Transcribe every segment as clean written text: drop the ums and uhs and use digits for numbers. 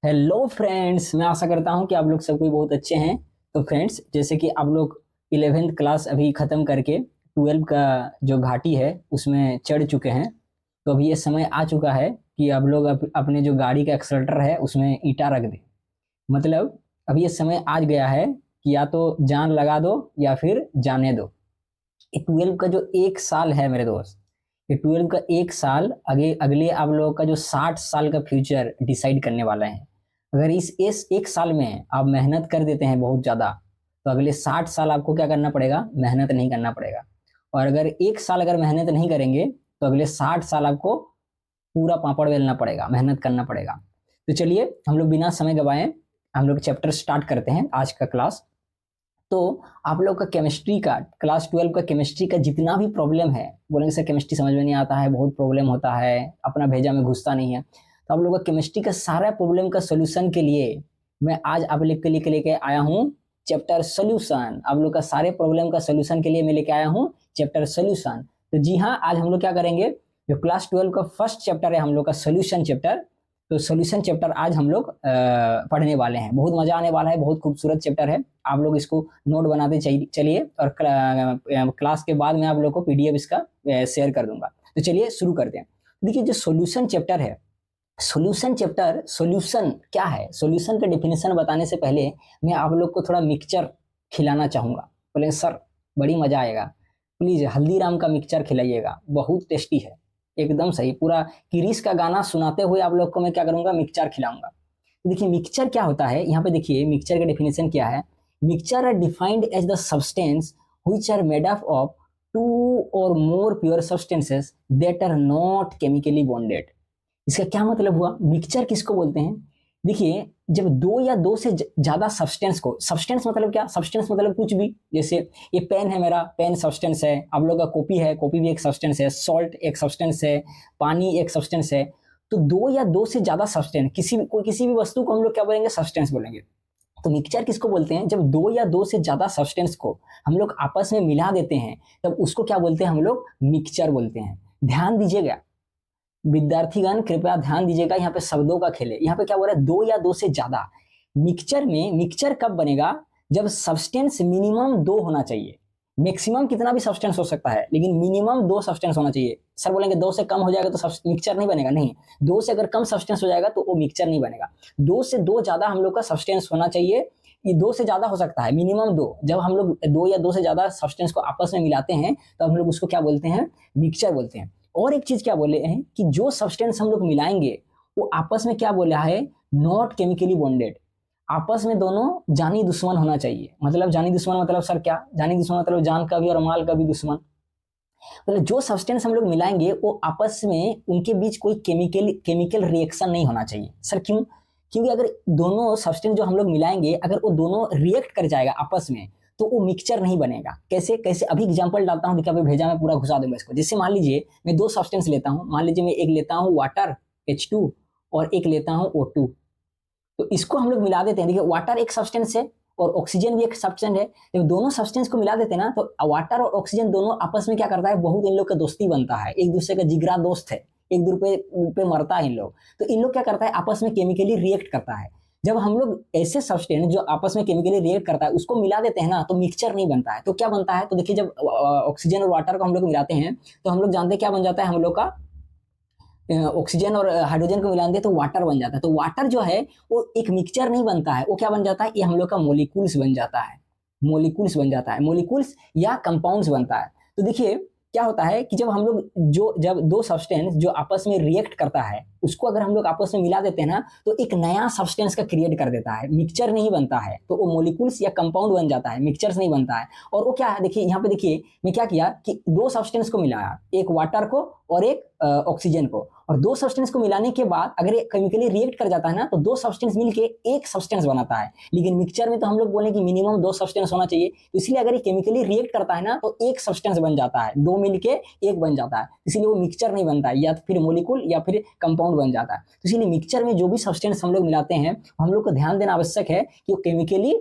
Hello friends, मैं आशा करता हूँ कि आप लोग सब कोई बहुत अच्छे हैं। तो फ्रेंड्स, जैसे कि आप लोग 11th क्लास अभी ख़त्म करके 12 का जो घाटी है उसमें चढ़ चुके हैं। तो अभी ये समय आ चुका है कि आप लोग अपने जो गाड़ी का एक्सलेटर है उसमें ईंटा रख दें। मतलब अभी ये समय आ गया है कि या तो जान लगा दो या फिर जाने दो। ये 12 का जो एक साल है मेरे दोस्त, ये 12 का एक साल आगे अगले आप लोगों का जो 60 साल का फ्यूचर डिसाइड करने वाला है। अगर इस एक साल में आप मेहनत कर देते हैं बहुत ज़्यादा, तो अगले 60 साल आपको क्या करना पड़ेगा? मेहनत नहीं करना पड़ेगा। और अगर एक साल अगर मेहनत नहीं करेंगे तो अगले 60 साल आपको पूरा पापड़ बेलना पड़ेगा, मेहनत करना पड़ेगा। तो चलिए हम लोग बिना समय गवाए हम लोग चैप्टर स्टार्ट करते हैं आज का क्लास। तो आप लोग का केमिस्ट्री का क्लास 12 का केमिस्ट्री का जितना भी प्रॉब्लम है, बोलेंगे सर केमिस्ट्री समझ में नहीं आता है, बहुत प्रॉब्लम होता है, अपना भेजा में घुसता नहीं है, तो आप लोग का केमिस्ट्री का सारा प्रॉब्लम का सोल्यूशन के लिए मैं आज आप लोग के लिए लेके आया हूँ चैप्टर सोल्यूशन। आप लोग का सारे प्रॉब्लम का सोल्यूशन के लिए मैं लेके आया हूँ चैप्टर सोल्यूशन। तो जी हाँ, आज हम लोग क्या करेंगे, जो क्लास 12 का फर्स्ट चैप्टर है हम लोग का सोल्यूशन चैप्टर। तो सॉल्यूशन चैप्टर आज हम लोग पढ़ने वाले हैं। बहुत मजा आने वाला है, बहुत खूबसूरत चैप्टर है। आप लोग इसको नोट बनाते चलिए और क्लास के बाद मैं आप लोग को पीडीएफ इसका शेयर कर दूंगा। तो चलिए शुरू करते हैं। देखिए जो सॉल्यूशन चैप्टर है, सॉल्यूशन चैप्टर, सॉल्यूशन क्या है, सॉल्यूशन का डेफिनेशन बताने से पहले मैं आप लोग को थोड़ा मिक्सचर खिलाना चाहूंगा। बोले सर बड़ी मजा आएगा, प्लीज हल्दीराम का मिक्सचर खिलाइएगा, बहुत टेस्टी है। एकदम सही, पूरा किरीस का गाना सुनाते हुए आप लोग को मैं क्या करूंगा, मिक्सचर खिलाऊंगा। तो देखिए मिक्सचर क्या होता है, यहाँ पे देखिए मिक्सचर का डेफिनेशन क्या है। Mixture are defined as the substance which are made up of two or more pure substances that are not chemically bonded. इसका क्या मतलब हुआ, मिक्सचर किसको बोलते हैं? देखिए जब दो या दो से ज्यादा सब्सटेंस को, सब्सटेंस मतलब क्या, सब्सटेंस मतलब कुछ भी, जैसे ये पेन है, मेरा पेन सब्सटेंस है, आप लोग का कॉपी है, कॉपी भी एक सब्सटेंस है, सॉल्ट एक सब्सटेंस है, पानी एक सब्सटेंस है। तो दो या दो से ज्यादा सब्सटेंस, किसी भी वस्तु को हम लोग क्या बोलेंगे, सब्सटेंस बोलेंगे। तो मिक्सचर किसको बोलते हैं, जब दो या दो से ज्यादा सब्सटेंस को हम लोग आपस में मिला देते हैं तब उसको क्या बोलते हैं, हम लोग मिक्सचर बोलते हैं। ध्यान दीजिएगा विद्यार्थीगण, कृपया ध्यान दीजिएगा, यहाँ पे शब्दों का खेल है। यहाँ पे क्या बोल रहा है, दो या दो से ज्यादा। मिक्सचर में, मिक्सचर कब बनेगा, जब सब्सटेंस मिनिमम दो होना चाहिए। मैक्सिमम कितना भी सब्सटेंस हो सकता है लेकिन मिनिमम दो सब्सटेंस होना चाहिए। सर बोलेंगे दो से कम हो जाएगा तो मिक्सचर नहीं बनेगा, नहीं, दो से अगर कम सब्सटेंस हो जाएगा तो वो मिक्सचर नहीं बनेगा। दो से दो ज्यादा हम लोग का सब्सटेंस होना चाहिए। ये दो से ज्यादा हो सकता है, मिनिमम दो। जब हम लोग दो या दो से ज्यादा सब्सटेंस को आपस में मिलाते हैं तो हम लोग उसको क्या बोलते हैं, मिक्सचर बोलते हैं। और एक चीज क्या बोले हैं कि जो सब्सटेंस हम लोग मिलाएंगे वो आपस में क्या बोला है, नॉट केमिकली बॉन्डेड। आपस में दोनों जानी दुश्मन होना चाहिए। मतलब जानी दुश्मन मतलब सर क्या, जानी दुश्मन मतलब जान का भी और माल का भी दुश्मन। मतलब जो सब्सटेंस हम लोग मिलाएंगे वो आपस में उनके बीच कोई केमिकल रिएक्शन नहीं होना चाहिए। सर क्यों? क्योंकि अगर दोनों सब्सटेंस जो हम लोग मिलाएंगे अगर वो दोनों रिएक्ट कर जाएगा आपस में तो वो मिक्सचर नहीं बनेगा। कैसे कैसे, अभी एग्जांपल डालता हूँ, देखिए अभी भेजा में पूरा घुसा दूंगा इसको। जैसे मान लीजिए मैं दो सब्सटेंस लेता हूँ, मान लीजिए मैं एक लेता हूँ वाटर H2 और एक लेता हूँ O2। तो इसको हम लोग मिला देते हैं। देखिए वाटर एक सब्सटेंस है और ऑक्सीजन भी एक सब्सटेंस है। जब दोनों सब्सटेंस को मिला देते हैं ना तो वाटर और ऑक्सीजन दोनों आपस में क्या करता है, बहुत इन लोग का दोस्ती बनता है, एक दूसरे का जिगरा दोस्त है, एक दूसरे पे मरता है इन लोग। तो इन लोग क्या करता है, आपस में केमिकली रिएक्ट करता है। जब हम लोग ऐसे सब्सटेंस जो आपस में केमिकली रिएक्ट करता है उसको मिला देते हैं ना तो मिक्सचर नहीं बनता है। तो क्या बनता है, तो देखिए जब ऑक्सीजन और वाटर को हम लोग मिलाते हैं तो हम लोग जानते हैं क्या बन जाता है, हम लोग का ऑक्सीजन और हाइड्रोजन को मिला दे तो वाटर बन जाता है। तो वाटर जो है वो एक मिक्सचर नहीं बनता है, वो क्या बन जाता है, ये हम लोग का मोलिक्यूल्स बन जाता है, मोलिक्यूल्स बन जाता है, मोलिक्यूल्स या कंपाउंड्स बनता है। तो देखिए क्या होता है कि जब हम लोग जब दो सब्सटेंस जो आपस में रिएक्ट करता है उसको अगर हम लोग आपस में मिला देते हैं ना तो एक नया सब्सटेंस का क्रिएट कर देता है, मिक्सचर नहीं बनता है। तो वो मोलिक्यूल्स या कंपाउंड बन जाता है, मिक्सचर्स नहीं बनता है। और वो क्या है, देखिए यहाँ पे देखिए मैं क्या किया कि दो सब्सटेंस को मिलाया, एक वाटर को और एक ऑक्सीजन को, और दो सब्सटेंस को मिलाने के बाद अगर ये केमिकली रिएक्ट कर जाता है ना तो दो सब्सटेंस मिलके एक सब्सटेंस बनाता है। लेकिन मिक्सचर में तो हम लोग बोले कि मिनिमम दो सब्सटेंस होना चाहिए, तो इसलिए अगर ये केमिकली रिएक्ट करता है ना तो एक सब्सटेंस बन जाता है, दो मिलके एक बन जाता है, इसलिए वो मिक्सचर नहीं बनता है, या तो फिर मोलिक्यूल या फिर कंपाउंड बन जाता है। तो इसलिए मिक्सचर में जो भी सब्सटेंस हम लोग मिलाते हैं हम लोग को ध्यान देना आवश्यक है कि वो केमिकली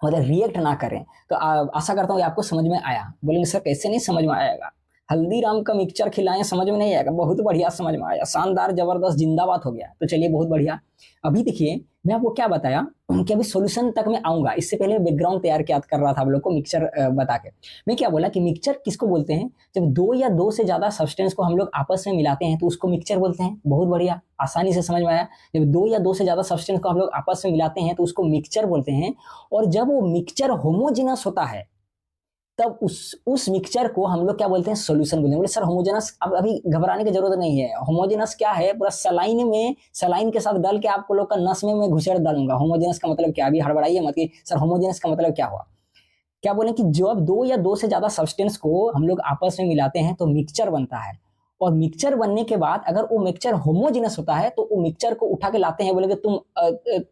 मतलब रिएक्ट ना करें। तो आशा करता हूँ कि आपको समझ में आया। बोलेंगे सर कैसे नहीं समझ में आएगा, हल्दीराम का मिक्सचर खिलाएं, समझ में नहीं आएगा? बहुत बढ़िया, समझ में आया, शानदार, जबरदस्त, जिंदाबाद हो गया। तो चलिए बहुत बढ़िया। अभी देखिए मैं आपको क्या बताया कि अभी सॉल्यूशन तक मैं आऊंगा, इससे पहले बैकग्राउंड तैयार क्या कर रहा था आप लोग को मिक्सचर बता के। मैं क्या बोला कि मिक्सचर किसको बोलते हैं? जब दो या दो से ज्यादा सब्सटेंस को हम लोग आपस में मिलाते हैं तो उसको मिक्सचर बोलते हैं। बहुत बढ़िया, आसानी से समझ में आया। जब दो या दो से ज्यादा सब्सटेंस को हम लोग आपस में मिलाते हैं तो उसको मिक्सचर बोलते हैं। और जब वो मिक्सचर होमोजेनस होता है तब उस मिक्सचर को हम लोग क्या बोलते हैं? सॉल्यूशन बोलते हैं। बोले सर होमोजेनस, अब अभी घबराने की जरूरत नहीं है। होमोजेनस क्या है? पूरा सलाइन में, सलाइन के साथ डाल के आपको लोग का नस में मैं घुसेड़ डालूंगा। होमोजेनस का मतलब क्या? अभी हड़बड़ाइए मत कि सर होमोजेनस का मतलब क्या हुआ। क्या बोले कि जब दो या दो से ज्यादा सब्सटेंस को हम लोग आपस में मिलाते हैं तो मिक्सचर बनता है। और मिक्सचर बनने के बाद अगर वो मिक्सचर होमोजेनस होता है तो वो मिक्सचर को उठा के लाते हैं। बोले कि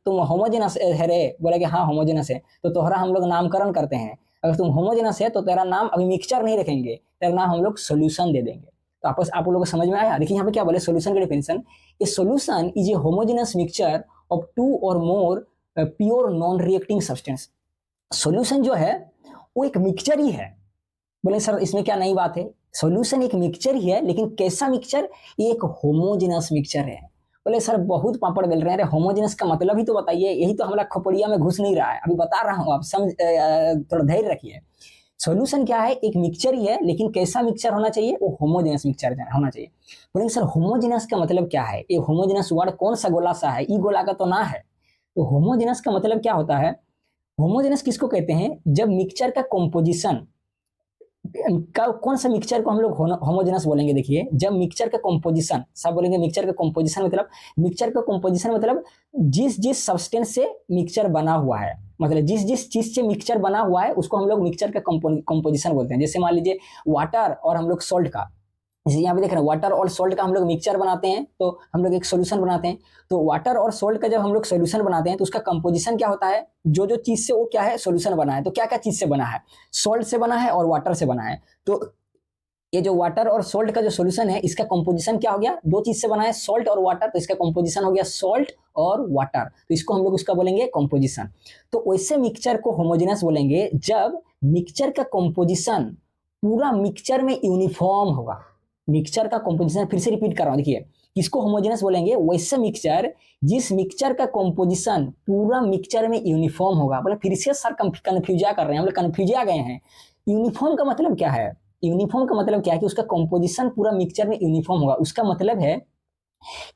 तुम होमोजेनस है रे? बोले कि हाँ होमोजेनस है। तो तोहरा हम लोग नामकरण करते हैं। अगर तुम होमोजेनस है तो तेरा नाम अभी मिक्सचर नहीं रखेंगे, तेरा नाम हम लोग सोल्यूशन दे देंगे। तो आपस आप लोगों को समझ में आया? देखिए यहाँ पे क्या बोले सोल्यूशन की definition, a solution is a homogenous mixture of two or more pure non reacting substance. Solution जो है वो एक मिक्सचर ही है। बोले सर इसमें क्या नई बात है? सॉल्यूशन एक मिक्सचर ही है, लेकिन कैसा मिक्सचर? एक होमोजेनस मिक्सचर है। बोले सर बहुत पापड़ बेल रहे हैं, होमोजेनस का मतलब ही तो बताइए, यही तो हमारा खोपड़िया में घुस नहीं रहा है। अभी बता रहा हूं, आप समझ थोड़ा धैर्य रखिए। सॉल्यूशन क्या है? एक मिक्सचर ही है, लेकिन कैसा मिक्सचर होना चाहिए? वो होमोजेनस मिक्सचर होना चाहिए। बोलेंगे सर होमोजेनस का मतलब क्या है? ये होमोजेनस वर्ड कौन सा गोला सा है? ई गोला का तो ना है। तो होमोजेनस का मतलब क्या होता है? होमोजेनस किसको कहते हैं? जब मिक्सचर का कॉम्पोजिशन कौन सा मिक्सचर को हम लोग होमोजेनस बोलेंगे? देखिए जब मिक्सचर का कंपोजिशन, सब बोलेंगे मिक्सचर का कंपोजिशन मतलब, मिक्सचर का कंपोजिशन मतलब जिस जिस सब्सटेंस से मिक्सचर बना हुआ है, मतलब जिस जिस चीज से मिक्सचर बना हुआ है उसको हम लोग मिक्सचर का कंपोजिशन बोलते हैं। जैसे मान लीजिए वाटर और हम लोग सॉल्ट का, जैसे यहाँ पे देख रहे हैं वाटर और सॉल्ट का हम लोग मिक्सचर बनाते हैं तो हम लोग एक सोल्यूशन बनाते हैं। तो वाटर और सॉल्ट का जब हम लोग सोल्यूशन बनाते हैं तो उसका कंपोजिशन क्या होता है? जो जो चीज से वो क्या है? सोल्यूशन बना है। तो क्या क्या चीज से बना है? सॉल्ट से बना है और वाटर से बना है। तो ये जो वाटर और सॉल्ट का जो सोल्यूशन है इसका कंपोजिशन क्या हो गया? दो चीज से बना है, सॉल्ट और वाटर, तो इसका कंपोजिशन हो गया सॉल्ट और वाटर। तो इसको हम लोग उसका बोलेंगे कंपोजिशन। तो वैसे मिक्सचर को होमोजेनस बोलेंगे जब मिक्सचर का कंपोजिशन पूरा मिक्सचर में यूनिफॉर्म होगा। मिक्सचर का कंपोजिशन फिर से रिपीट कर रहा हूं, देखिए किसको होमोजेनस बोलेंगे? वैसे मिक्सचर जिस मिक्सचर का कंपोजिशन पूरा मिक्सचर में यूनिफॉर्म होगा। बोले फिर से सर कंफ्यूजा कर रहे हैं, हम लोग कंफ्यूजा गए हैं। यूनिफॉर्म का मतलब क्या है? यूनिफॉर्म का मतलब क्या है? कि उसका कंपोजिशन पूरा मिक्सचर में यूनिफॉर्म होगा। उसका मतलब है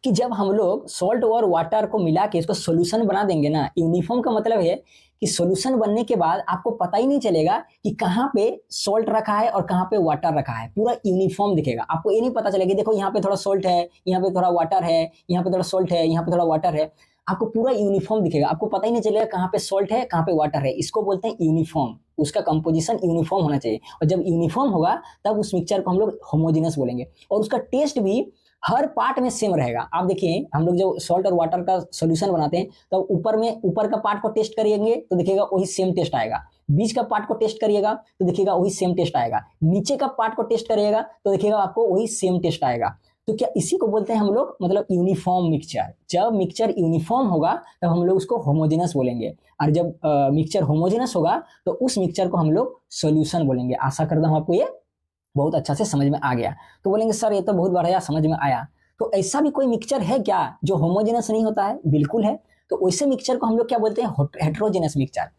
कि जब हम लोग सॉल्ट और वाटर को मिला के इसको सोल्यूशन बना देंगे ना, यूनिफॉर्म का मतलब है कि सोल्यूशन बनने के बाद आपको पता ही नहीं चलेगा कि कहाँ पे सॉल्ट रखा है और कहाँ पे वाटर रखा है। पूरा यूनिफॉर्म दिखेगा आपको। ये नहीं पता चलेगा देखो यहाँ पे थोड़ा सॉल्ट है, यहाँ पे थोड़ा वाटर है, यहाँ पे थोड़ा सॉल्ट है, यहाँ पे थोड़ा वाटर है। आपको पूरा यूनिफॉर्म दिखेगा, आपको पता ही नहीं चलेगा कहाँ पे सॉल्ट है कहाँ पे वाटर है। इसको बोलते हैं यूनिफॉर्म। उसका कंपोजिशन यूनिफॉर्म होना चाहिए, और जब यूनिफॉर्म होगा तब उस मिक्सचर को हम लोग होमोजेनस बोलेंगे। और उसका टेस्ट भी हर पार्ट में सेम रहेगा। आप देखिए हम लोग जब सॉल्ट और वाटर का सॉल्यूशन बनाते हैं तो ऊपर का पार्ट को टेस्ट करिएंगे तो देखिएगा वही सेम टेस्ट आएगा। बीच का पार्ट को टेस्ट करिएगा तो देखिएगा वही सेम टेस्ट आएगा। नीचे का पार्ट को टेस्ट करिएगा तो देखिएगा आपको वही सेम टेस्ट आएगा। तो क्या इसी को बोलते हैं हम लोग मतलब यूनिफॉर्म मिक्सचर। जब मिक्सचर यूनिफॉर्म होगा तब हम लोग उसको होमोजेनस बोलेंगे, और जब मिक्सचर होमोजेनस होगा तो उस मिक्सचर को हम लोग सॉल्यूशन बोलेंगे। आशा करता हूं आपको ये बहुत अच्छा से समझ में आ गया। तो बोलेंगे सर ये तो बहुत बढ़िया समझ में आया। तो ऐसा भी कोई मिक्सचर है क्या जो होमोजेनस नहीं होता है? बिल्कुल है। तो वैसे मिक्सचर को हम लोग क्या बोलते हैं? Heterogeneous mixture.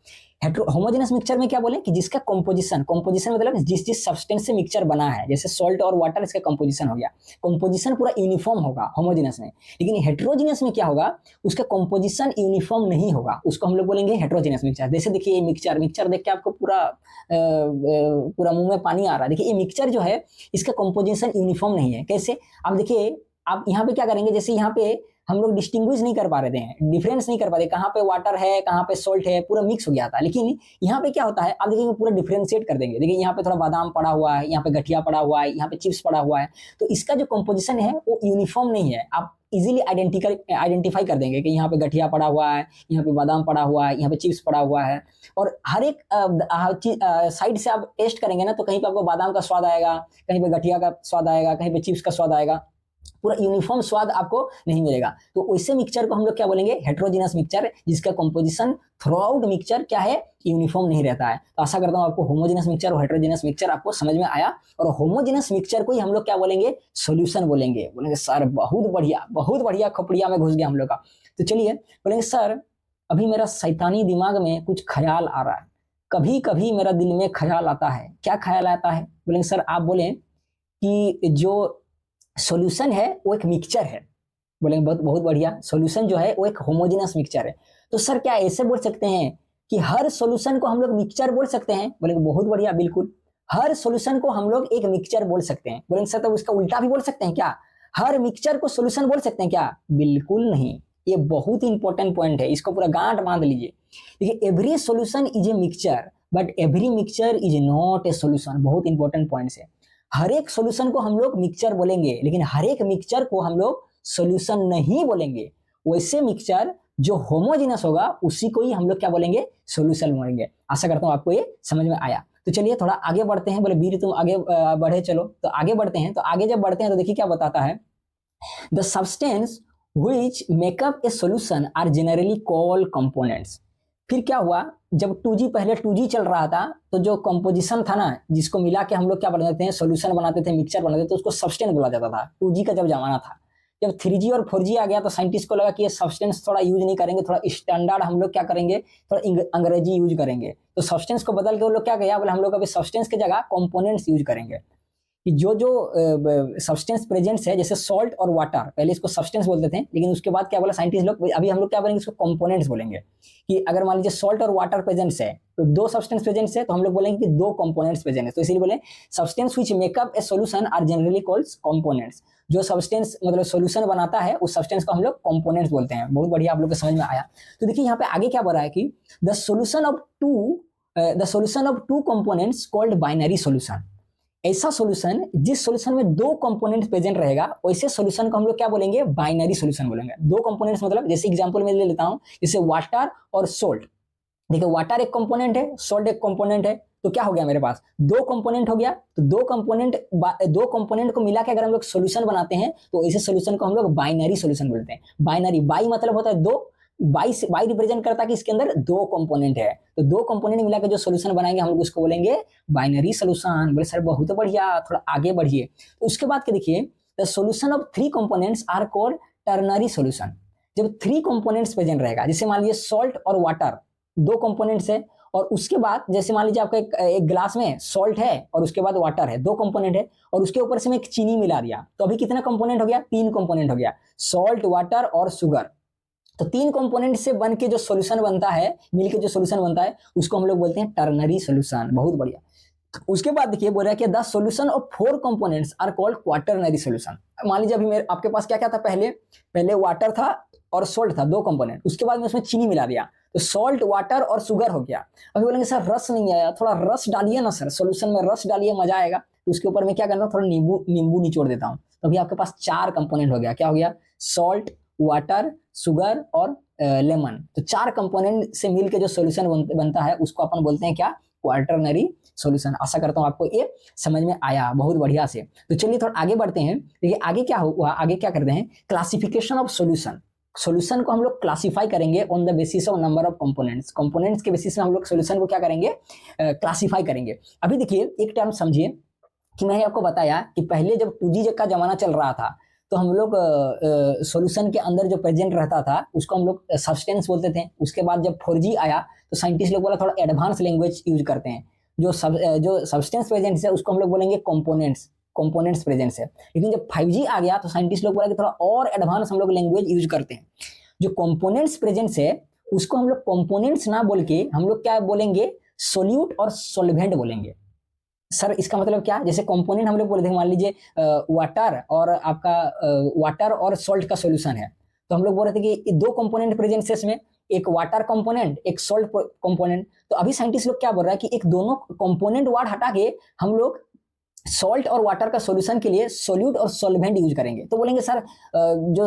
होमोजेनस मिक्सचर में क्या बोले कि जिसका कंपोजिशन, कंपोजिशन मतलब जिस जिस सब्सटेंस से मिक्सचर बना है, जैसे सॉल्ट और वाटर, इसका कंपोजिशन हो गया। कंपोजिशन पूरा यूनिफॉर्म होगा होमोजेनस में। लेकिन हेट्रोजेनस में क्या होगा? उसका कंपोजिशन यूनिफॉर्म नहीं होगा, उसको हम लोग बोलेंगे हेट्रोजेनस मिक्सचर। जैसे देखिए ये मिक्सचर देख के आपको पूरा मुंह में पानी आ रहा है। देखिए ये मिक्सचर जो है इसका कंपोजिशन यूनिफॉर्म नहीं है। कैसे? अब देखिए आप यहाँ पे क्या करेंगे, जैसे यहाँ पे हम लोग डिस्टिंग्विश नहीं कर पा रहे थे, डिफरेंस नहीं कर पा रहे कहाँ पे वाटर है कहाँ पे सॉल्ट है, पूरा मिक्स हो गया था। लेकिन यहाँ पे क्या होता है, आप देखिए पूरा डिफरेंशिएट कर देंगे। देखिए यहाँ पे थोड़ा बादाम पड़ा हुआ है, यहाँ पे गठिया पड़ा हुआ है, यहाँ पे चिप्स पड़ा हुआ है। तो इसका जो कंपोजिशन है वो यूनिफॉर्म नहीं है। आप इजीली आइडेंटिफाई कर देंगे कि यहाँ पे गठिया पड़ा हुआ है, यहाँ पे बादाम पड़ा हुआ है, यहाँ पे चिप्स पड़ा हुआ है। और हर एक साइड से आप टेस्ट करेंगे ना तो कहीं पे आपको बादाम का स्वाद आएगा, कहीं पे गठिया का स्वाद आएगा, कहीं पे चिप्स का स्वाद आएगा। पूरा यूनिफॉर्म स्वाद आपको नहीं मिलेगा। तो वैसे मिक्सचर को हम लोग क्या बोलेंगे, हेट्रोजीनस मिक्सचर, जिसका कंपोजिशन थ्रू आउट मिक्सचर क्या है, यूनिफॉर्म नहीं रहता है। तो आशा करता हूं आपको होमोजेनस मिक्सचर और हेट्रोजीनस मिक्सचर आपको समझ में आया। और होमोजेनस मिक्सचर को ही हम लोग क्या बोलेंगे, सोल्यूशन बोलेंगे। बोलेंगे सर बहुत बढ़िया खोपड़िया में घुस गया हम लोग का। तो चलिए बोलेंगे सर अभी मेरा शैतानी दिमाग में कुछ ख्याल आ रहा है, कभी कभी मेरा दिल में ख्याल आता है। क्या ख्याल आता है? बोलेंगे सर आप बोलें कि जो सॉल्यूशन है वो एक मिक्सचर है। बोलेंगे बहुत बहुत बढ़िया, सॉल्यूशन जो है वो एक होमोजेनस मिक्सचर है। तो सर क्या ऐसे बोल सकते हैं कि हर सॉल्यूशन को हम लोग मिक्सचर बोल सकते हैं? बोलेंगे बहुत बढ़िया, बिल्कुल हर सॉल्यूशन को हम लोग एक मिक्सचर बोल सकते हैं। बोलेंगे सर तो उसका उल्टा भी बोल सकते हैं क्या, हर मिक्सचर को सॉल्यूशन बोल सकते हैं क्या? बिल्कुल नहीं। ये बहुत इंपॉर्टेंट पॉइंट है, इसको पूरा गांठ बांध लीजिए। देखिए every solution is a mixture but every mixture is not a solution. बहुत इंपॉर्टेंट पॉइंट है। हर एक सॉल्यूशन को हम लोग मिक्सचर बोलेंगे लेकिन हर एक मिक्सचर को हम लोग सॉल्यूशन नहीं बोलेंगे। वैसे मिक्सचर जो होमोजेनस होगा उसी को ही हम लोग क्या बोलेंगे, सॉल्यूशन बोलेंगे। आशा करता हूं आपको ये समझ में आया। तो चलिए थोड़ा आगे बढ़ते हैं। बोले वीर तुम आगे बढ़े चलो, तो आगे बढ़ते हैं। तो आगे जब बढ़ते हैं तो देखिए क्या बताता है, the substance which make up a solution are generally called components। फिर क्या हुआ, जब 2G पहले 2G चल रहा था तो जो कंपोजिशन था ना, जिसको मिला के हम लोग क्या बनाते हैं, सॉल्यूशन बनाते थे, मिक्सचर बनाते थे, तो उसको सब्सटेंस बोला जाता था। 2G का जब जमाना था। जब 3G और 4G आ गया तो साइंटिस्ट को लगा कि ये सब्सटेंस थोड़ा यूज नहीं करेंगे, थोड़ा स्टैंडर्ड हम लोग क्या करेंगे, थोड़ा अंग्रेजी यूज करेंगे। तो सब्सटेंस को बदल के वो लोग क्या किया, बोले हम लोग अभी सब्सटेंस की जगह कंपोनेंट्स यूज करेंगे। कि जो सब्सटेंस प्रेजेंट्स है, जैसे सॉल्ट और वाटर, पहले इसको सब्सटेंस बोलते थे लेकिन उसके बाद क्या बोला साइंटिस्ट लोग, अभी हम लोग क्या बोलेंगे, इसको कंपोनेंट्स बोलेंगे। कि अगर मान लीजिए सॉल्ट और वाटर प्रेजेंट्स है तो दो सब्सटेंस प्रेजेंट्स है, तो हम लोग बोलेंगे कि दो कंपोनेंट्स प्रेजेंट है। तो इसीलिए बोले substance which make up a solution are generally called components. जो सब्सटेंस मतलब सॉल्यूशन बनाता है उस सब्सटेंस को हम लोग कंपोनेंट्स बोलते हैं। बहुत बढ़िया, आप लोग को समझ में आया। तो देखिए यहाँ पे आगे क्या बोल रहा है कि the solution of two components called binary solution. ऐसा सॉल्यूशन जिस सॉल्यूशन में दो कंपोनेंट्स प्रेजेंट रहेगा वैसे सॉल्यूशन को हम लोग क्या बोलेंगे, बाइनरी सॉल्यूशन बोलेंगे। दो कंपोनेंट्स मतलब जैसे एग्जांपल में ले लेता हूं, जैसे वाटर और सोल्ट। देखिए वाटर एक कंपोनेंट है, सोल्ट एक कंपोनेंट है, तो क्या हो गया मेरे पास, दो कंपोनेंट हो गया। तो दो कंपोनेंट को मिला के अगर हम लोग सॉल्यूशन बनाते हैं तो ऐसे सॉल्यूशन को हम लोग बाइनरी सॉल्यूशन बोलते हैं। बाइनरी, बाई मतलब होता है दो, बाई रिप्रेजेंट करता है कि इसके अंदर दो कंपोनेंट है, तो दो कंपोनेंट मिला के जो सॉल्यूशन बनाएंगे हम लोग उसको बोलेंगे बाइनरी सॉल्यूशन। बोले सर बहुत बढ़िया, थोड़ा आगे बढ़िए। तो उसके बाद के देखिए the solution of three components are called ternary solution. जब थ्री कंपोनेंट्स प्रेजेंट रहेगा, जैसे मान लीजिए सॉल्ट और वाटर दो कंपोनेंट्स है, और उसके बाद जैसे मान लीजिए आपका एक गिलास में सॉल्ट है और उसके बाद वाटर है, दो कंपोनेंट है, और उसके ऊपर से मैं एक चीनी मिला दिया, तो अभी कितना कंपोनेंट हो गया, तीन कंपोनेंट हो गया, सॉल्ट, वाटर और शुगर। तो तीन कंपोनेंट से बन के जो सॉल्यूशन बनता है, मिलके जो सॉल्यूशन बनता है उसको हम लोग बोलते हैं टर्नरी सॉल्यूशन। बहुत बढ़िया। उसके बाद देखिए बोल रहा है कि the solution of four components are called quaternary solution. मान लीजिए अभी आपके पास क्या क्या था, पहले वाटर था और सॉल्ट था, दो कंपोनेंट, उसके बाद में उसमें चीनी मिला दिया, तो सॉल्ट, वाटर और शुगर हो गया। अभी बोलेंगे सर रस नहीं आया, थोड़ा रस डालिए ना सर, सॉल्यूशन में रस डालिए, मजा आएगा। तो उसके ऊपर में क्या करना, थोड़ा नींबू निचोड़ देता हूं, तो अभी आपके पास चार कंपोनेंट हो गया। क्या हो गया, सॉल्ट, वाटर, शुगर और लेमन। तो चार कंपोनेंट से मिलके जो सॉल्यूशन बनता है उसको अपन बोलते हैं क्या, क्वाटरनरी सॉल्यूशन। आशा करता हूं आपको ये समझ में आया बहुत बढ़िया से। तो चलिए थोड़ा आगे बढ़ते हैं। देखिए आगे क्या हुआ, आगे क्या करते हैं, क्लासिफिकेशन ऑफ सॉल्यूशन। सॉल्यूशन को हम लोग क्लासिफाई करेंगे on the basis of number of components. Components के बेसिस में हम लोग सॉल्यूशन को क्या करेंगे, क्लासिफाई करेंगे। अभी देखिए एक टर्म समझिए कि मैंने आपको बताया कि पहले जब 2G का जमाना चल रहा था तो हम लोग सॉल्यूशन के अंदर जो प्रेजेंट रहता था उसको हम लोग सब्सटेंस बोलते थे। उसके बाद जब 4G आया तो साइंटिस्ट लोग बोला थोड़ा एडवांस लैंग्वेज यूज करते हैं, जो सब्सटेंस प्रेजेंट है उसको हम लोग बोलेंगे कंपोनेंट्स प्रेजेंट्स है। लेकिन जब 5G आ गया तो साइंटिस्ट लोग बोला कि थोड़ा और एडवांस हम लोग लैंग्वेज यूज करते हैं। जो कंपोनेंट्स प्रेजेंट्स है उसको हम लोग कंपोनेंट्स ना बोल के हम लोग क्या बोलेंगे, सोल्यूट और सोल्वेंट बोलेंगे। सर इसका मतलब क्या, जैसे कंपोनेंट हम लोग बोले थे, मान लीजिए वाटर और आपका वाटर और सॉल्ट का सॉल्यूशन है, तो हम लोग बोल रहे थे कि दो कंपोनेंट प्रेजेंट है इसमें, एक वाटर कंपोनेंट, एक सॉल्ट कंपोनेंट। तो अभी साइंटिस्ट लोग क्या बोल रहा है कि एक दोनों कंपोनेंट वर्ड हटा के हम लोग सॉल्ट और वाटर का सॉल्यूशन के लिए सोल्यूट और सॉल्वेंट यूज करेंगे। तो बोलेंगे सर जो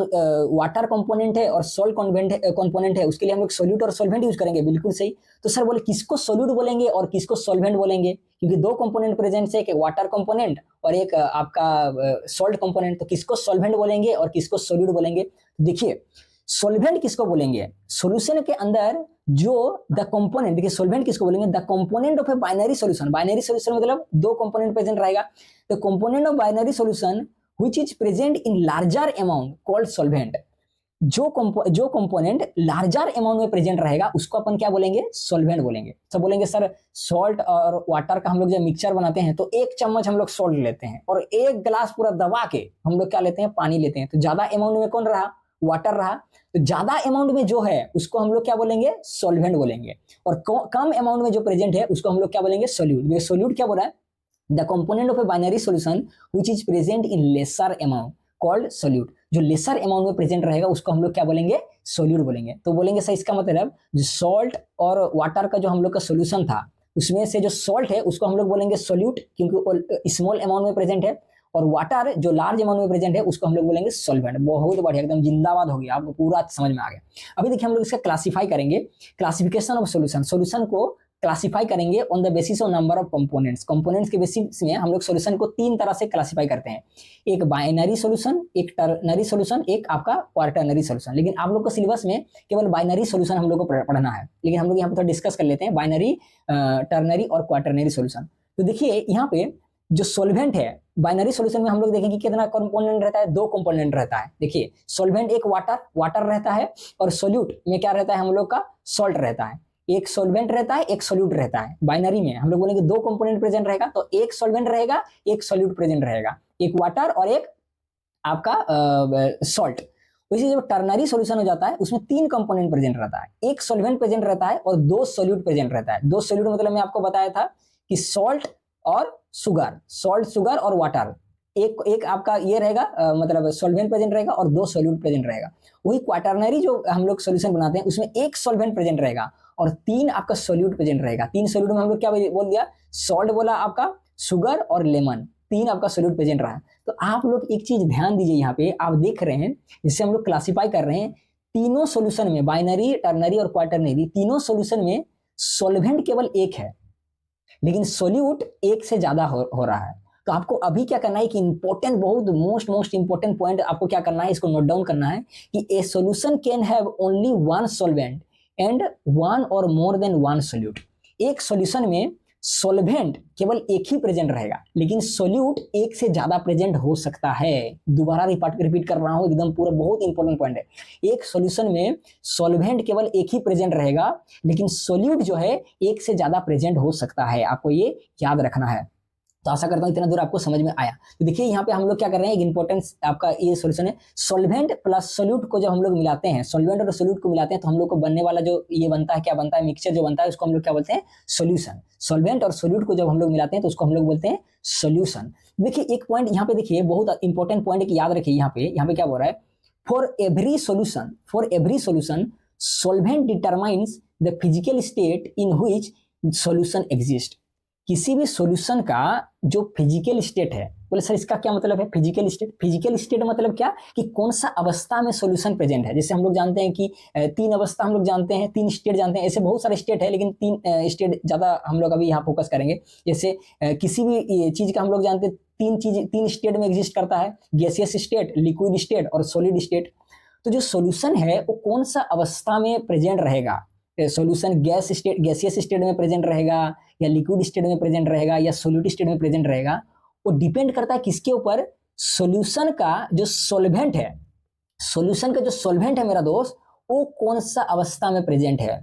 वाटर कंपोनेंट है और सॉल्ट कंपोनेंट है उसके लिए हम लोग सोल्यूट और सॉल्वेंट यूज करेंगे। बिल्कुल सही। तो सर बोले किसको सोल्यूट बोलेंगे और किसको सॉल्वेंट बोलेंगे, क्योंकि दो कंपोनेंट प्रेजेंट है, एक वाटर कंपोनेंट और एक आपका सॉल्ट कंपोनेंट, तो किसको सॉल्वेंट बोलेंगे और किसको सोल्यूट बोलेंगे? देखिए सॉल्वेंट किसको बोलेंगे? सॉल्यूशन के अंदर जो द कंपोनेंट, देखिए सॉल्वेंट किसको बोलेंगे? The component of a binary solution. Binary solution मतलब दो कंपोनेंट प्रेजेंट रहेगा, तो component of binary solution which is present in larger amount called solvent. जो कंपोनेंट लार्जर अमाउंट में प्रेजेंट रहेगा उसको अपन क्या बोलेंगे? सॉल्वेंट बोलेंगे। तो बोलेंगे सर सॉल्ट और वाटर का हम लोग जब मिक्सचर बनाते हैं तो 1 चम्मच हम लोग सॉल्ट लेते हैं और 1 गिलास पूरा दबा के हम लोग क्या लेते हैं? पानी लेते हैं। तो ज्यादा अमाउंट में कौन रहा? वाटर रहा। तो ज्यादा अमाउंट में जो है उसको हम लोग क्या बोलेंगे? सॉल्वेंट बोलेंगे, और कम अमाउंट में जो प्रेजेंट है उसको हम लोग क्या बोलेंगे? सोल्यूट। सोल्यूट क्या बोला है? The component of a binary solution which is present in lesser amount called solute. जो लेसर अमाउंट में प्रेजेंट रहेगा उसको हम लोग क्या बोलेंगे? सोल्यूट बोलेंगे। तो बोलेंगे सर इसका मतलब जो सॉल्ट और वाटर का जो हम लोग का सोल्यूशन था उसमें से जो सॉल्ट है उसको हम लोग बोलेंगे सोल्यूट क्योंकि स्मॉल अमाउंट में प्रेजेंट है, और वाटर जो लार्ज अमाउंट में प्रेजेंट है उसको हम लोग बोलेंगे सॉल्वेंट। बहुत बढ़िया, एकदम जिंदाबाद हो गया, आपको पूरा समझ में आ गया। अभी देखिए हम लोग इसका क्लासिफाई करेंगे, क्लासिफिकेशन ऑफ सॉल्यूशन। सॉल्यूशन को क्लासिफाई करेंगे on the basis of number of components. Components के बेसिस में हम लोग सॉल्यूशन को 3 तरह से क्लासिफाई करते हैं, एक बाइनरी सॉल्यूशन, एक टर्नरी सॉल्यूशन, एक आपका क्वार्टरनरी सॉल्यूशन। लेकिन आप लोग को सिलेबस में केवल बाइनरी सॉल्यूशन हम लोग को पढ़ना है, लेकिन हम लोग यहाँ पे थोड़ा डिस्कस कर लेते हैं बाइनरी, टर्नरी और क्वार्टरनरी सॉल्यूशन। तो देखिए यहाँ पे जो सॉल्वेंट है बाइनरी सॉल्यूशन में हम लोग देखेंगे कितना कंपोनेंट रहता है? 2 कंपोनेंट रहता है। देखिए सॉल्वेंट एक वाटर रहता है, और सोल्यूट में क्या रहता है हम लोग का? सॉल्ट रहता है। एक सॉल्वेंट रहता है, एक सोल्यूट रहता है। बाइनरी में हम लोग बोलेंगे 2 कंपोनेंट प्रेजेंट रहेगा, तो एक सॉल्वेंट रहेगा, एक सोल्यूट प्रेजेंट रहेगा, एक वाटर और एक आपका सॉल्ट। वैसे जब टर्नरी सॉल्यूशन हो जाता है उसमें 3 कंपोनेंट प्रेजेंट रहता है, एक सॉल्वेंट प्रेजेंट रहता है और 2 सोल्यूट प्रेजेंट रहता है। 2 सोल्यूट मतलब मैं आपको बताया था कि सॉल्ट और शुगर, सॉल्ट शुगर और वाटर, एक आपका ये रहेगा मतलब सॉल्वेंट प्रेजेंट रहेगा और 2 सोल्यूट प्रेजेंट रहेगा। वही क्वार्टरनरी जो हम लोग सॉल्यूशन बनाते हैं उसमें एक सॉल्वेंट प्रेजेंट रहेगा और 3 आपका सोल्यूट प्रेजेंट रहेगा। 3 सोल्यूट में हम लोग क्या बोल दिया? सॉल्ट बोला आपका, शुगर और लेमन, 3 आपका सोल्यूट प्रेजेंट रहा है। तो आप लोग एक चीज ध्यान दीजिए, यहाँ पे आप देख रहे हैं जिससे हम लोग क्लासिफाई कर रहे हैं, तीनों सोल्यूशन में बाइनरी, टर्नरी और क्वार्टरनरी तीनों सोल्यूशन में सॉल्वेंट केवल एक है, लेकिन सोल्यूट एक से ज्यादा हो रहा है। तो आपको अभी क्या करना है कि इंपॉर्टेंट, बहुत मोस्ट इंपॉर्टेंट पॉइंट आपको क्या करना है, इसको नोट डाउन करना है कि ए solution can have only 1 solvent and 1 और मोर देन 1 सोल्यूट। एक सॉल्यूशन में सॉल्वेंट केवल एक ही प्रेजेंट रहेगा, लेकिन सोल्यूट एक से ज्यादा प्रेजेंट हो सकता है। दोबारा रिपीट कर रहा हूं, एकदम पूरा बहुत इंपॉर्टेंट पॉइंट है। एक सॉल्यूशन में सॉल्वेंट केवल एक ही प्रेजेंट रहेगा, लेकिन सोल्यूट जो है एक से ज्यादा प्रेजेंट हो सकता है। आपको ये याद रखना है। तो आशा करता हूं इतना दूर आपको समझ में आया। तो देखिए यहाँ पे हम लोग क्या कर रहे हैं, एक इंपॉर्टेंस आपका ये सॉल्यूशन है, सॉल्वेंट प्लस सोल्यूट को जब हम लोग मिलाते हैं, सॉल्वेंट और सोल्यूट को मिलाते हैं तो हम लोग को बनने वाला जो ये बनता है, क्या बनता है? मिक्सचर जो बनता है उसको हम लोग क्या बोलते हैं? सॉल्यूशन। सॉल्वेंट और सोल्यूट को जब हम लोग मिलाते हैं तो उसको हम लोग बोलते हैं सॉल्यूशन। देखिए एक पॉइंट यहाँ पे देखिए, बहुत इंपॉर्टेंट पॉइंट है कि याद रखिए। यहाँ पे क्या बोल रहा है? For every solution solvent determines the physical state in which solution exist. किसी भी सॉल्यूशन का जो फिजिकल स्टेट है, बोले सर इसका क्या मतलब है? फिजिकल स्टेट मतलब क्या कि कौन सा अवस्था में सॉल्यूशन प्रेजेंट है। जैसे हम लोग जानते हैं कि 3 अवस्था हम लोग जानते हैं, 3 स्टेट जानते हैं, ऐसे बहुत सारे स्टेट है, लेकिन 3 स्टेट ज्यादा हम लोग अभी यहाँ फोकस करेंगे। जैसे किसी भी चीज का हम लोग जानते हैं 3 स्टेट में एग्जिस्ट करता है, गैसियस स्टेट, लिक्विड स्टेट और सॉलिड स्टेट। तो जो सॉल्यूशन है वो कौन सा अवस्था में प्रेजेंट रहेगा? सॉल्यूशन गैसियस स्टेट में प्रेजेंट रहेगा या लिक्विड स्टेट में प्रेजेंट रहेगा या सॉलिड स्टेट में प्रेजेंट रहेगा, वो डिपेंड करता है किसके ऊपर? सॉल्यूशन का जो सॉल्वेंट है मेरा दोस्त, वो कौन सा अवस्था में प्रेजेंट है।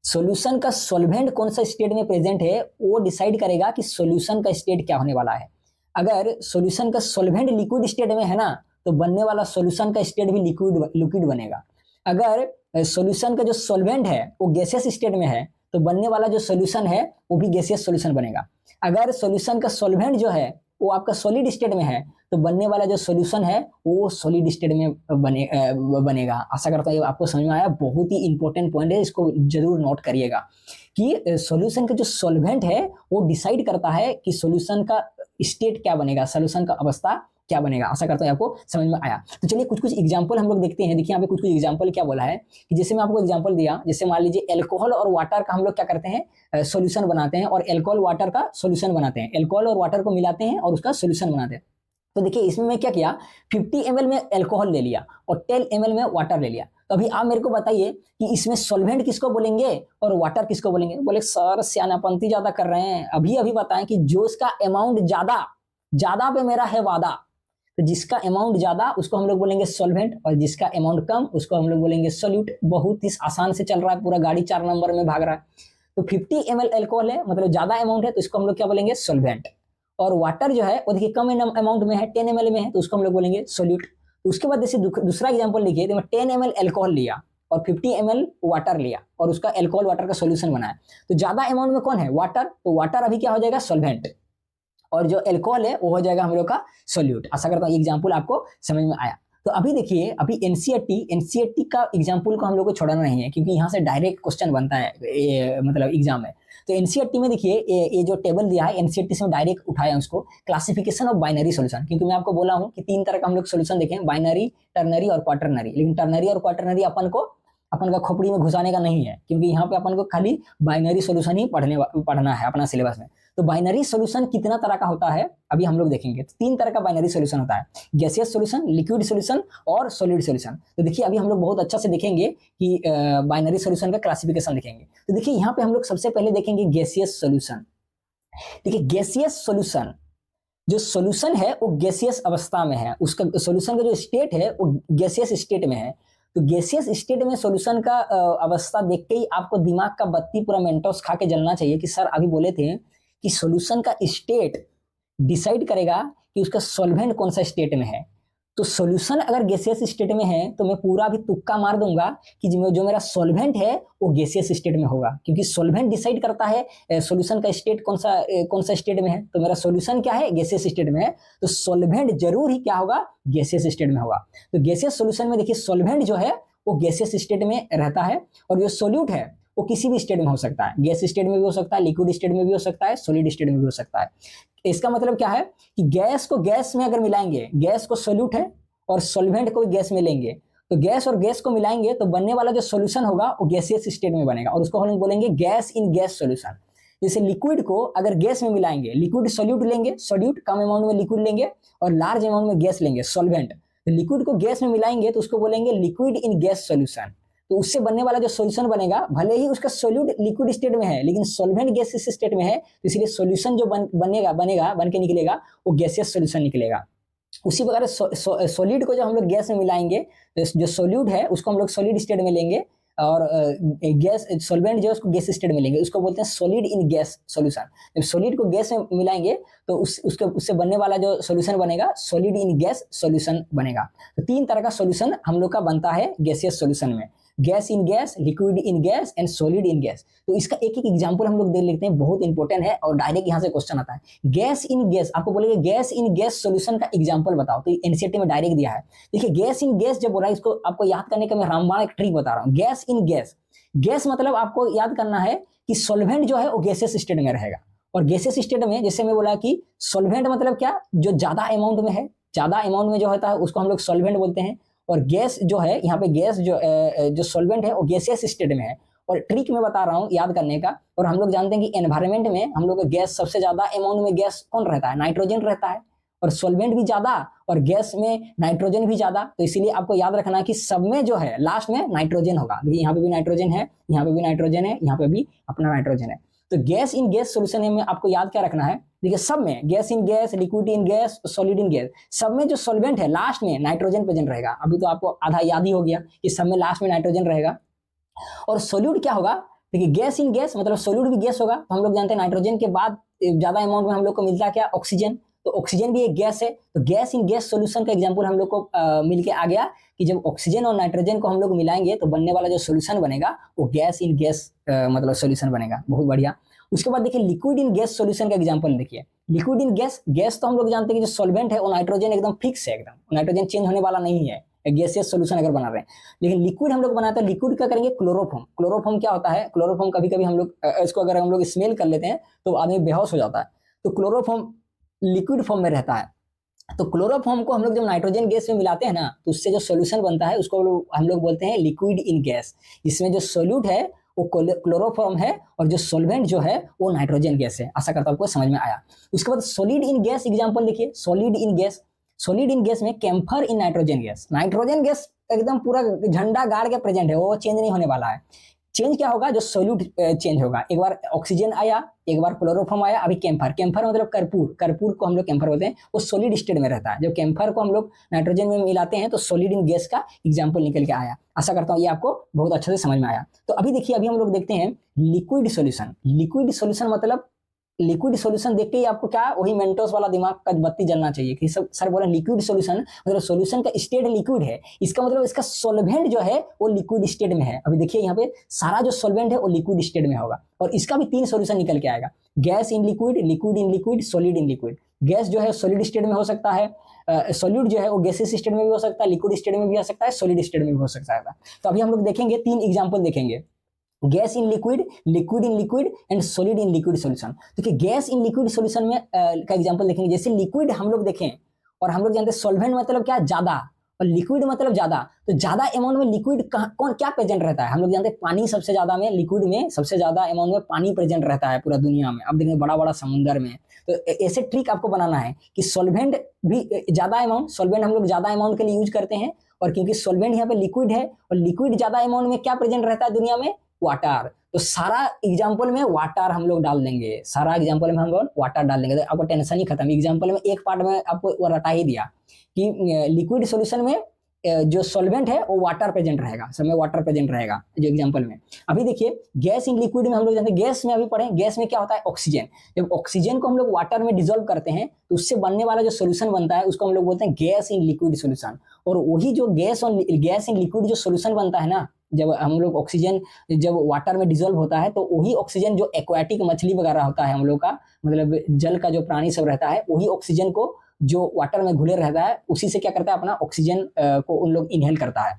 सॉल्यूशन का सॉल्वेंट कौन सा स्टेट में प्रेजेंट है वो डिसाइड करेगा कि सॉल्यूशन का स्टेट क्या होने वाला है। अगर सॉल्यूशन का सॉल्वेंट लिक्विड स्टेट में है ना, तो बनने वाला सॉल्यूशन का स्टेट भी लिक्विड बनेगा। अगर सॉल्यूशन का जो सॉल्वेंट है वो गैसियस स्टेट में है, तो बनने वाला जो सॉल्यूशन है वो भी गैसियस सॉल्यूशन बनेगा। अगर सॉल्यूशन का सॉल्वेंट जो है वो आपका सॉलिड स्टेट में है, तो बनने वाला जो सॉल्यूशन है वो सॉलिड स्टेट में बनेगा। आशा करता हूँ आपको समझ में आया। बहुत ही इंपॉर्टेंट पॉइंट है, इसको जरूर नोट करिएगा कि सॉल्यूशन का जो सॉल्वेंट है वो डिसाइड करता है कि सॉल्यूशन का स्टेट क्या बनेगा, सोल्यूशन का अवस्था क्या बनेगा। आशा करता हूँ आपको समझ में आया। तो चलिए कुछ कुछ एग्जांपल हम लोग देखते हैं। देखिए यहाँ पे कुछ कुछ एग्जांपल क्या बोला है कि जैसे मैं आपको एग्जांपल दिया, जैसे मान लीजिए अल्कोहल और वाटर का हम लोग क्या करते हैं, सॉल्यूशन बनाते हैं, और अल्कोहल वाटर का सॉल्यूशन बनाते हैं। अल्कोहल और वाटर को मिलाते हैं और उसका सॉल्यूशन बनाते हैं। तो देखिए इसमें मैं क्या किया, 50 ml में अल्कोहल ले लिया और 10 ml में वाटर ले लिया। तो अभी आप मेरे को बताइए कि इसमें सॉल्वेंट किसको बोलेंगे और वाटर किसको बोलेंगे। बोले सर सियानापंती ज्यादा कर रहे हैं, अभी अभी बताएं कि जो इसका अमाउंट ज्यादा, ज्यादा पे मेरा है वादा, तो जिसका अमाउंट ज्यादा उसको हम लोग बोलेंगे सॉल्वेंट, और जिसका अमाउंट कम उसको हम लोग बोलेंगे सोल्यूट। बहुत ही आसान से चल रहा है, पूरा गाड़ी 4 नंबर में भाग रहा है। तो 50 ml अल्कोहल है, मतलब ज्यादा अमाउंट है, तो इसको हम लोग क्या बोलेंगे, सॉल्वेंट। और वाटर जो है वो देखिए कम अमाउंट में है, 10 ml में है, तो उसको हम लोग बोलेंगे सोल्यूट। तो उसके बाद जैसे दूसरा एग्जाम्पल लिखिए, तो मैं 10 ml अल्कोहल लिया और 50 ml वाटर लिया और उसका अल्कोहल वाटर का सोल्यूशन बनाया। तो ज्यादा अमाउंट में कौन है, वाटर, तो वाटर अभी क्या हो जाएगा, सॉल्वेंट, और जो अल्कोहल है वो हो जाएगा हम लोग का सोल्यूट। आशा करता हूँ एग्जाम्पल आपको समझ में आया। तो अभी देखिए, अभी एनसीईआरटी का एग्जाम्पल को हम लोग को छोड़ना नहीं है, क्योंकि यहाँ से डायरेक्ट क्वेश्चन बनता है मतलब एग्जाम में। तो एनसीईआरटी में देखिए ये जो टेबल दिया है, एनसीईआरटी से डायरेक्ट उठाया उसको, क्लासिफिकेशन ऑफ बाइनरी सॉल्यूशन। क्योंकि मैं आपको बोला हूँ कि 3 तरह का हम लोग सॉल्यूशन देखें, बाइनरी, टर्नरी और क्वाटरनरी। लेकिन टर्नरी और क्वाटरनरी अपन का खोपड़ी में घुसाने का नहीं है, क्योंकि यहाँ पे अपन को खाली बाइनरी सॉल्यूशन ही पढ़ना है अपना सिलेबस में। तो बाइनरी सॉल्यूशन कितना तरह का होता है अभी हम लोग देखेंगे। तो 3 तरह का बाइनरी सॉल्यूशन होता है, गैसियस सॉल्यूशन, लिक्विड सॉल्यूशन और सॉलिड सॉल्यूशन। तो देखिए अभी हम लोग बहुत अच्छा से देखेंगे कि बाइनरी सॉल्यूशन का क्लासिफिकेशन देखेंगे। तो देखिए यहाँ पे हम लोग सबसे पहले देखेंगे गैसियस सॉल्यूशन। देखिए गैसियस सॉल्यूशन, जो सॉल्यूशन है वो गैसियस अवस्था में है, उसका सॉल्यूशन का जो स्टेट है वो गैसियस स्टेट में है। तो गैसियस स्टेट में सॉल्यूशन का अवस्था देख के ही आपको दिमाग का बत्ती पूरा मेंटोस खा के जलना चाहिए कि सर अभी बोले थे कि सॉल्यूशन का स्टेट डिसाइड करेगा कि उसका सॉल्वेंट कौन सा स्टेट में है। तो सॉल्यूशन अगर गैसियस स्टेट में है तो मैं पूरा भी तुक्का मार दूंगा कि जो मेरा सॉल्वेंट है वो गैसियस स्टेट में होगा, क्योंकि सॉल्वेंट डिसाइड करता है सॉल्यूशन का स्टेट कौन सा स्टेट में है। तो मेरा सॉल्यूशन क्या है, गैसियस स्टेट में है, तो सॉल्वेंट जरूर ही क्या होगा, गैसियस स्टेट में होगा। तो गैसियस सॉल्यूशन में देखिए सॉल्वेंट जो है वो गैसियस स्टेट में रहता है, और जो सोल्यूट है वो किसी भी स्टेट में हो सकता है, गैस स्टेट में भी हो सकता है, लिक्विड स्टेट में भी हो सकता है, सॉलिड स्टेट में भी हो सकता है। इसका मतलब क्या है कि गैस को गैस में अगर मिलाएंगे, गैस को सोल्यूट है और सॉल्वेंट को गैस में लेंगे, तो गैस और गैस को मिलाएंगे तो बनने वाला जो सॉल्यूशन होगा वो गैसियस स्टेट में बनेगा, और उसको हम बोलेंगे गैस इन गैस सॉल्यूशन। जैसे लिक्विड को अगर गैस में मिलाएंगे, लिक्विड सोल्यूट लेंगे, सोल्यूट कम अमाउंट में लिक्विड लेंगे और लार्ज अमाउंट में गैस लेंगे, सॉल्वेंट। तो लिक्विड को गैस में मिलाएंगे तो उसको बोलेंगे लिक्विड इन गैस सॉल्यूशन। तो उससे बनने वाला जो सॉल्यूशन बनेगा, भले ही उसका सोल्यूट लिक्विड स्टेट में है लेकिन सॉल्वेंट गैसियस स्टेट में है, तो इसलिए सॉल्यूशन जो बन के निकलेगा वो गैसियस सॉल्यूशन निकलेगा। उसी प्रकार सॉलिड को जब हम लोग गैस में मिलाएंगे तो जो सोल्यूट है उसको हम लोग सॉलिड स्टेट में लेंगे, और गैस सॉल्वेंट जो है उसको गैस स्टेट में लेंगे, उसको बोलते हैं सॉलिड इन गैस सॉल्यूशन। जब सॉलिड को गैस में मिलाएंगे तो उससे बनने वाला जो सॉल्यूशन बनेगा सॉलिड इन गैस सॉल्यूशन बनेगा। तो 3 तरह का सॉल्यूशन हम लोग का बनता है गैसियस सॉल्यूशन में, gas in gas, liquid in gas and solid in gas. तो इसका एक एक एग्जांपल हम लोग देख लेते हैं, बहुत इंपॉर्टेंट है और डायरेक्ट यहां से क्वेश्चन आता है। गैस इन गैस, आपको बोलेंगे गैस इन गैस सॉल्यूशन का एग्जांपल बताओ, तो एनसीईआरटी में डायरेक्ट दिया है। देखिए गैस इन गैस जब बोला, इसको आपको याद करने का मैं रामबाण एक ट्रिक बता रहा हूँ। गैस इन गैस, गैस मतलब आपको याद करना है कि सॉल्वेंट जो है वो गैसियस स्टेट में रहेगा, और गैसियस स्टेट में जैसे मैं बोला कि सॉल्वेंट मतलब क्या, जो ज्यादा अमाउंट में है, ज्यादा अमाउंट में जो होता है उसको हम लोग सॉल्वेंट बोलते हैं। और गैस जो है यहाँ पे गैस जो सॉल्वेंट है वो गैसियस स्टेट में है। और ट्रिक में बता रहा हूँ याद करने का। और हम लोग जानते हैं कि एनवायरनमेंट में हम लोग गैस सबसे ज्यादा अमाउंट में गैस कौन रहता है, नाइट्रोजन रहता है, और सॉल्वेंट भी ज्यादा और गैस में नाइट्रोजन भी ज्यादा। तो इसीलिए आपको याद रखना है कि सब में जो है लास्ट में नाइट्रोजन होगा। देखिए यहाँ पे भी नाइट्रोजन है, यहाँ पे भी नाइट्रोजन है, यहाँ पे भी अपना नाइट्रोजन है। तो गैस इन गैस सोल्यूशन में आपको याद क्या रखना है, देखिए सब में gas in gas, liquid in gas, solid in gas, सब में जो सॉल्वेंट है लास्ट में नाइट्रोजन प्रेजेंट रहेगा। अभी तो आपको आधा याद ही हो गया कि सब में लास्ट में नाइट्रोजन रहेगा। और सोल्यूट क्या होगा, देखिए गैस इन गैस मतलब सोल्यूट भी गैस होगा। तो हम लोग जानते हैं नाइट्रोजन के बाद ज्यादा अमाउंट में हम लोग को मिलता क्या, ऑक्सीजन। तो ऑक्सीजन भी एक गैस है। तो गैस इन गैस सॉल्यूशन का एग्जांपल हम लोग को मिलके आ गया कि जब ऑक्सीजन और नाइट्रोजन को हम लोग मिलाएंगे तो बनने वाला जो सॉल्यूशन बनेगा वो गैस इन गैस मतलब सॉल्यूशन बनेगा। बहुत बढ़िया। उसके बाद देखिए लिक्विड इन गैस सॉल्यूशन का एग्जांपल देखिए। लिक्विड इन गैस, गैस तो हम लोग जानते हैं कि जो सॉल्वेंट है वो नाइट्रोजन एकदम फिक्स है, एकदम नाइट्रोजन चेंज होने वाला नहीं है गैसियस सॉल्यूशन अगर बना रहे हैं। लेकिन लिक्विड हम लोग बनाते हैं, लिक्विड क्या करेंगे, क्लोरोफॉर्म। क्लोरोफॉर्म क्या होता है, क्लोरोफॉर्म कभी कभी हम लोग इसको अगर हम लोग स्मेल कर लेते हैं तो आदमी बेहोश हो जाता है। तो क्लोरोफॉर्म लिक्विड फॉर्म में रहता है। तो क्लोरोफॉर्म को हम लोग जब नाइट्रोजन गैस में मिलाते हैं ना, तो उससे जो सॉल्यूशन बनता है उसको हम लोग बोलते हैं लिक्विड इन गैस। इसमें जो सोल्यूट है वो क्लोरोफॉर्म है और जो सॉल्वेंट जो है वो नाइट्रोजन गैस है। आशा करता हूं आपको समझ में आया। उसके बाद सॉलिड इन गैस एग्जांपल देखिए, solid in gas. Solid in gas में camphor in nitrogen gas. Nitrogen gas एकदम पूरा झंडा गाड़ के प्रेजेंट है, वो चेंज नहीं होने वाला है। चेंज क्या होगा, जो सोल्यूट चेंज होगा। एक बार ऑक्सीजन आया, एक बार क्लोरोफॉर्म आया, अभी कैम्फर। कैम्फर मतलब कर्पूर, कर्पूर को हम लोग कैम्फर बोलते हैं। वो सॉलिड स्टेट में रहता है। जब कैम्फर को हम लोग नाइट्रोजन में मिलाते हैं तो सॉलिड इन गैस का एग्जांपल निकल के आया। आशा करता हूँ ये आपको बहुत अच्छे से समझ में आया। तो अभी देखिए, अभी हम लोग देखते हैं लिक्विड सॉल्यूशन। लिक्विड सॉल्यूशन मतलब, लिक्विड सॉल्यूशन देख के ही आपको क्या, वही मेंटोस वाला दिमाग का बत्ती जलना चाहिए कि सब सर बोले लिक्विड सॉल्यूशन मतलब सॉल्यूशन का स्टेट लिक्विड है, इसका मतलब इसका सॉल्वेंट जो है वो लिक्विड स्टेट में है। अभी देखिए यहाँ पे सारा जो सॉल्वेंट है वो लिक्विड स्टेट में होगा और इसका भी 3 सॉल्यूशन निकल के आएगा। Gas in liquid, liquid in liquid, solid in liquid. Gas जो है सॉलिड स्टेट में हो सकता है, सॉल्यूट जो है वो गैसेस स्टेट में भी हो सकता है, लिक्विड स्टेट में भी हो सकता है, सॉलिड स्टेट में भी हो सकता है। तो अभी हम लोग देखेंगे 3 एग्जाम्पल देखेंगे, gas in liquid, liquid in liquid and solid in liquid solution. देखिए गैस इन लिक्विड सॉल्यूशन में का एग्जांपल देखेंगे। जैसे लिक्विड हम लोग देखें और हम लोग जानते हैं सॉल्वेंट मतलब क्या, ज्यादा, और लिक्विड मतलब ज्यादा। तो ज्यादा अमाउंट में लिक्विड कौन क्या प्रेजेंट रहता है, हम लोग जानते हैं पानी सबसे ज्यादा में, लिक्विड में सबसे ज्यादा अमाउंट में पानी प्रेजेंट रहता है पूरा दुनिया में। अब देखेंगे बड़ा बड़ा समुद्र में। तो ऐसे ट्रिक आपको बनाना है कि सॉल्वेंट भी ज्यादा अमाउंट, सॉल्वेंट हम लोग ज्यादा अमाउंट के लिए यूज करते हैं, और क्योंकि सॉल्वेंट यहाँ पे लिक्विड है और लिक्विड ज्यादा अमाउंट में क्या प्रेजेंट रहता है दुनिया में, वाटर। तो सारा एग्जांपल में वाटर हम लोग डाल देंगे, सारा एग्जांपल में हम लोग वाटर डाल देंगे, तो आपको टेंशन ही खत्म। एग्जांपल में एक पार्ट में आपको वो रटा ही दिया कि लिक्विड सॉल्यूशन में जो सॉल्वेंट है वो वाटर प्रेजेंट रहेगा, सब में वाटर प्रेजेंट रहेगा जो एग्जांपल में। अभी देखिए गैस इन लिक्विड में हम लोग जानते हैं, गैस में अभी पढ़े, गैस में क्या होता है, ऑक्सीजन। जब ऑक्सीजन को हम लोग वाटर में डिसॉल्व करते हैं तो उससे बनने वाला जो सोल्यूशन बनता है उसको हम लोग बोलते हैं गैस इन लिक्विड सोल्यूशन। और वही जो गैस इन लिक्विड जो सोल्यूशन बनता है ना, जब हम लोग ऑक्सीजन जब वाटर में डिसॉल्व होता है तो वही ऑक्सीजन जो एक्वाटिक मछली वगैरह होता है हम लोग का, मतलब जल का जो प्राणी सब रहता है, वही ऑक्सीजन को जो वाटर में घुले रहता है उसी से क्या करता है, अपना ऑक्सीजन को उन लोग इनहेल करता है।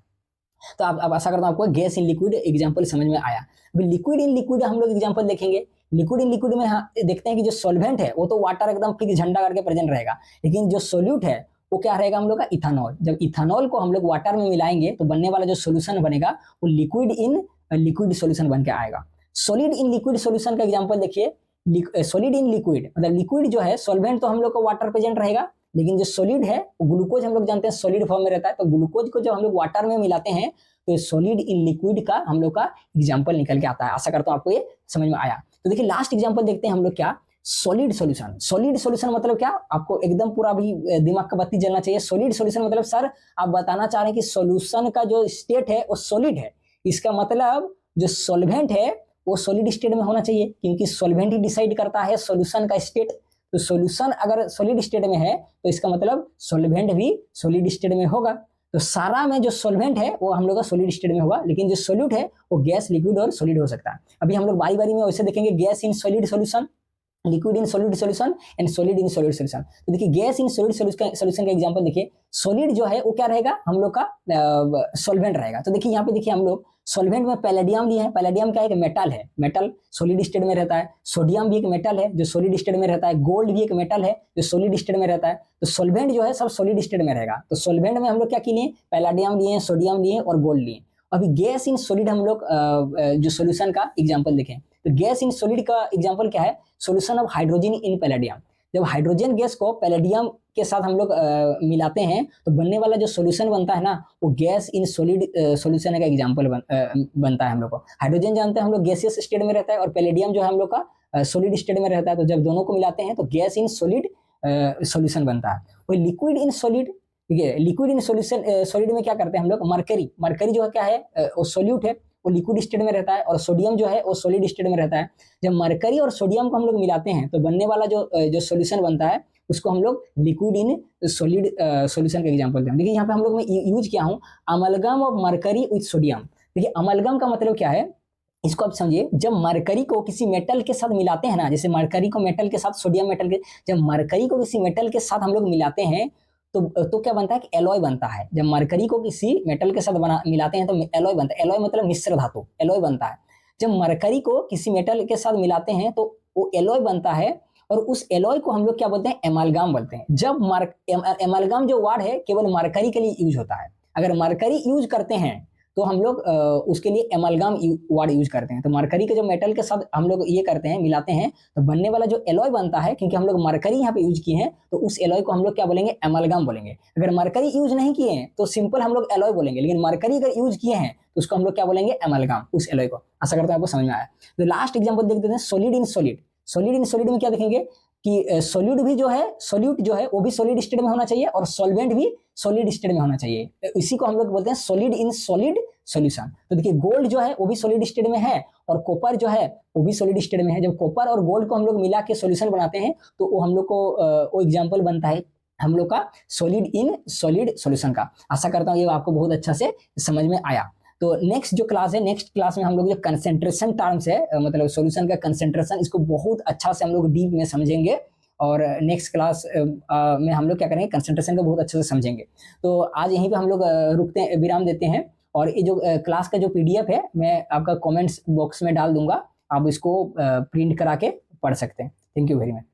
तो आप आशा करता हूं आपको गैस इन लिक्विड एग्जांपल समझ में आया। अभी लिक्विड इन लिक्विड हम लोग एग्जांपल देखेंगे। लिक्विड इन लिक्विड में देखते हैं कि जो सॉल्वेंट है वो तो वाटर एकदम फिक्स झंडा करके प्रेजेंट रहेगा, लेकिन जो सोल्यूट है वो क्या रहेगा हम लोग का, इथानॉल। जब इथानॉल को हम लोग वाटर में मिलाएंगे तो बनने वाला जो सोल्यूशन बनेगा वो लिक्विड इन लिक्विड सोल्यूशन बन के आएगा। सॉलिड इन लिक्विड सोल्यूशन का एग्जांपल देखिए। सॉलिड इन लिक्विड मतलब लिक्विड जो है, सॉल्वेंट तो हम लोग को वाटर प्रेजेंट रहेगा, लेकिन जो सॉलिड है ग्लूकोज हम लोग जानते हैं सॉलिड फॉर्म में रहता है। तो ग्लूकोज को जब हम लोग वाटर में मिलाते हैं तो सॉलिड इन लिक्विड का हम लोग का एग्जांपल निकल के आता है। आशा करता हूं आपको ये समझ में आया। तो देखिए लास्ट एग्जांपल देखते हैं हम लोग क्या, सॉलिड सॉल्यूशन। सॉलिड सॉल्यूशन मतलब क्या, आपको एकदम पूरा भी दिमाग का बत्ती जलना चाहिए। सॉलिड सॉल्यूशन मतलब सर आप बताना चाह रहे हैं कि सॉल्यूशन का जो स्टेट है वो सॉलिड है, इसका मतलब जो सॉल्वेंट है वो सॉलिड स्टेट में होना चाहिए, क्योंकि सॉल्वेंट ही डिसाइड करता है सॉल्यूशन का स्टेट। तो सॉल्यूशन अगर सॉलिड स्टेट में है तो इसका मतलब सॉल्वेंट भी सॉलिड स्टेट में होगा। तो सारा में जो सॉल्वेंट है वो हम लोग का सॉलिड स्टेट में होगा, लेकिन जो सॉल्यूट है वो गैस, लिक्विड और सॉलिड हो सकता है। अभी हम लोग बारी बारी में वैसे देखेंगे, gas in solid solution, liquid in solid solution and solid in solid solution. तो देखिए गैस इन सॉलिड सॉल्यूशन का एग्जांपल देखिए। सॉलिड जो है वो क्या रहेगा, हम लोग का सॉल्वेंट रहेगा। तो देखिए यहाँ पे देखिए हम लोग सॉल्वेंट में पैलेडियम लिए हैं। पैलेडियम क्या है, मेटल है, मेटल सॉलिड स्टेट में रहता है। सोडियम भी एक मेटल है जो सॉलिड स्टेट में रहता है। गोल्ड भी एक मेटल है जो सॉलिड स्टेट में रहता है। तो सॉल्वेंट जो है सब सॉलिड स्टेट में रहेगा। तो सॉल्वेंट में हम लोग क्या किए, पैलेडियम लिए, सोडियम लिए और गोल्ड लिए। अभी गैस इन सॉलिड हम लोग जो सोल्यूशन का एग्जांपल देखें तो गैस इन सॉलिड का एग्जांपल क्या है, solution of hydrogen in palladium. जब हाइड्रोजन गैस को पैलेडियम के साथ हम लोग मिलाते हैं तो बनने वाला जो सोल्यूशन बनता है ना वो गैस इन सॉलिड सोल्यूशन का एग्जांपल बनता है। हम लोग को हाइड्रोजन जानते हैं हम लोग गैसियस स्टेट में रहता है और पैलेडियम जो है हम लोग का सॉलिड स्टेट में रहता है। तो जब दोनों को मिलाते हैं तो गैस इन सॉलिड सोल्यूशन बनता है। और लिक्विड इन सॉलिड, ठीक है, लिक्विड इन सोल्यूशन सॉलिड में क्या करते हैं हम लोग, मरकरी। मरकरी जो है क्या है, वो सोल्यूट है, वो लिक्विड स्टेट में रहता है, और सोडियम जो है वो सॉलिड स्टेट में रहता है। जब मरकरी और सोडियम को हम लोग मिलाते हैं तो बनने वाला जो सोल्यूशन बनता है उसको हम लोग लिक्विड इन सॉलिड सोल्यूशन का एग्जांपल देते हैं। देखिए यहाँ पे हम लोग मैं यूज किया हूँ amalgam of mercury with sodium. देखिए अमलगम का मतलब क्या है, इसको आप समझिए। जब मरकरी को किसी मेटल के साथ मिलाते हैं ना, जैसे मरकरी को मेटल के साथ, सोडियम मेटल के, जब मरकरी को किसी मेटल के साथ हम लोग मिलाते हैं तो क्या बनता है कि एलॉय बनता है। जब मरकरी को किसी मेटल के साथ मिलाते हैं तो एलॉय बनता है। एलॉय मतलब मिश्र धातु, एलॉय बनता है। जब मरकरी को किसी मेटल के साथ मिलाते हैं तो वो एलॉय बनता है और उस एलॉय को हम लोग क्या बोलते हैं, एमालगाम बोलते हैं। जब एमालगाम जो वर्ड है केवल मरकरी के लिए यूज होता है। अगर मरकरी यूज करते हैं तो हम लोग उसके लिए एमालगाम वर्ड यूज करते हैं। तो मरकरी के जो मेटल के साथ हम लोग ये करते हैं, मिलाते हैं, तो बनने वाला जो एलॉय बनता है, क्योंकि हम लोग मरकरी यहाँ पे यूज किए हैं, तो उस एलॉय को हम लोग क्या बोलेंगे, एमालगाम बोलेंगे। अगर मरकरी यूज नहीं किए हैं तो सिंपल हम लोग एलॉय बोलेंगे, लेकिन मरकरी अगर यूज किए हैं तो उसको हम लोग क्या बोलेंगे, एमालगाम, उस एलॉय को। आशा करता हूं आपको समझ में आया। तो लास्ट एग्जांपल देख देते हैं, solid in solid. Solid in solid में क्या देखेंगे कि सॉल्यूट भी जो है, सॉल्यूट जो है वो भी सॉलिड स्टेट में होना चाहिए और सॉल्वेंट भी सॉलिड स्टेट में होना चाहिए। इसी को हम लोग बोलते हैं सॉलिड इन सॉलिड सॉल्यूशन। तो देखिए गोल्ड जो है वो भी सॉलिड स्टेट में है और कॉपर जो है वो भी सॉलिड स्टेट में है। जब कॉपर और गोल्ड को हम लोग मिला के सॉल्यूशन बनाते हैं तो वो हम लोग को वो एग्जांपल बनता है हम लोग का सॉलिड इन सॉलिड सॉल्यूशन का। आशा करता हूँ ये आपको बहुत अच्छा से समझ में आया। तो नेक्स्ट जो क्लास है, नेक्स्ट क्लास में हम लोग जो कंसेंट्रेशन टर्म्स है, मतलब सॉल्यूशन का कंसेंट्रेशन, इसको बहुत अच्छा से हम लोग डीप में समझेंगे। और नेक्स्ट क्लास में हम लोग क्या करेंगे, कंसेंट्रेशन को बहुत अच्छे से समझेंगे। तो आज यहीं पे हम लोग रुकते हैं, विराम देते हैं। और ये जो क्लास का जो पीडीएफ है मैं आपका कमेंट्स बॉक्स में डाल दूंगा, आप इसको प्रिंट करा के पढ़ सकते हैं। Thank you very much.